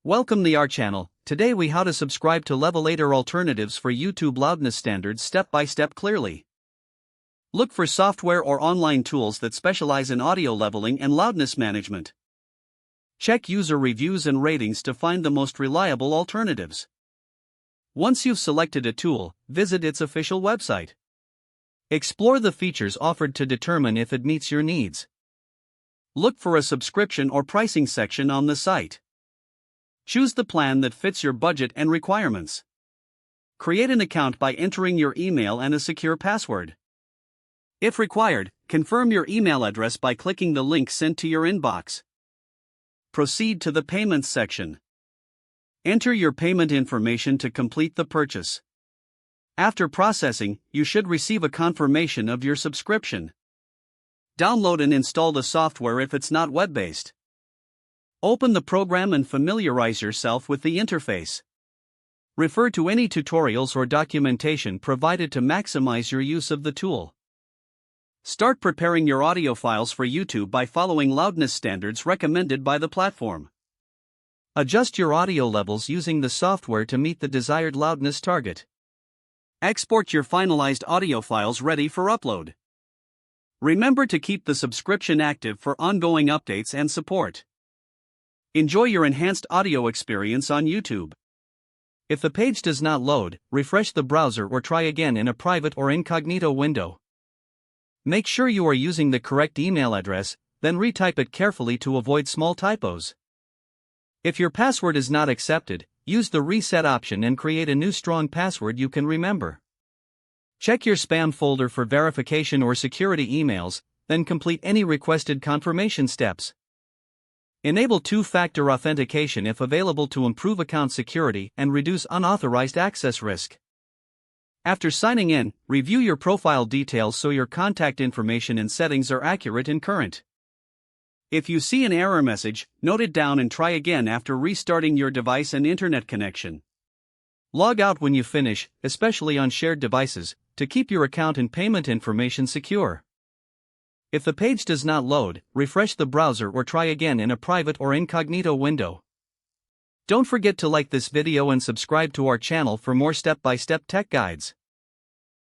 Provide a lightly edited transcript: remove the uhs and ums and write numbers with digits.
Welcome to our channel. Today we how to subscribe to Levelator alternatives for YouTube loudness standards step by step clearly. Look for software or online tools that specialize in audio leveling and loudness management. Check user reviews and ratings to find the most reliable alternatives. Once you've selected a tool, visit its official website. Explore the features offered to determine if it meets your needs. Look for a subscription or pricing section on the site. Choose the plan that fits your budget and requirements. Create an account by entering your email and a secure password. If required, confirm your email address by clicking the link sent to your inbox. Proceed to the payments section. Enter your payment information to complete the purchase. After processing, you should receive a confirmation of your subscription. Download and install the software if it's not web-based. Open the program and familiarize yourself with the interface. Refer to any tutorials or documentation provided to maximize your use of the tool. Start preparing your audio files for YouTube by following loudness standards recommended by the platform. Adjust your audio levels using the software to meet the desired loudness target. Export your finalized audio files ready for upload. Remember to keep the subscription active for ongoing updates and support. Enjoy your enhanced audio experience on YouTube. If the page does not load, refresh the browser or try again in a private or incognito window. Make sure you are using the correct email address, then retype it carefully to avoid small typos. If your password is not accepted, use the reset option and create a new strong password you can remember. Check your spam folder for verification or security emails, then complete any requested confirmation steps. Enable two-factor authentication if available to improve account security and reduce unauthorized access risk. After signing in, review your profile details so your contact information and settings are accurate and current. If you see an error message, note it down and try again after restarting your device and internet connection. Log out when you finish, especially on shared devices, to keep your account and payment information secure. If the page does not load, refresh the browser or try again in a private or incognito window. Don't forget to like this video and subscribe to our channel for more step-by-step tech guides.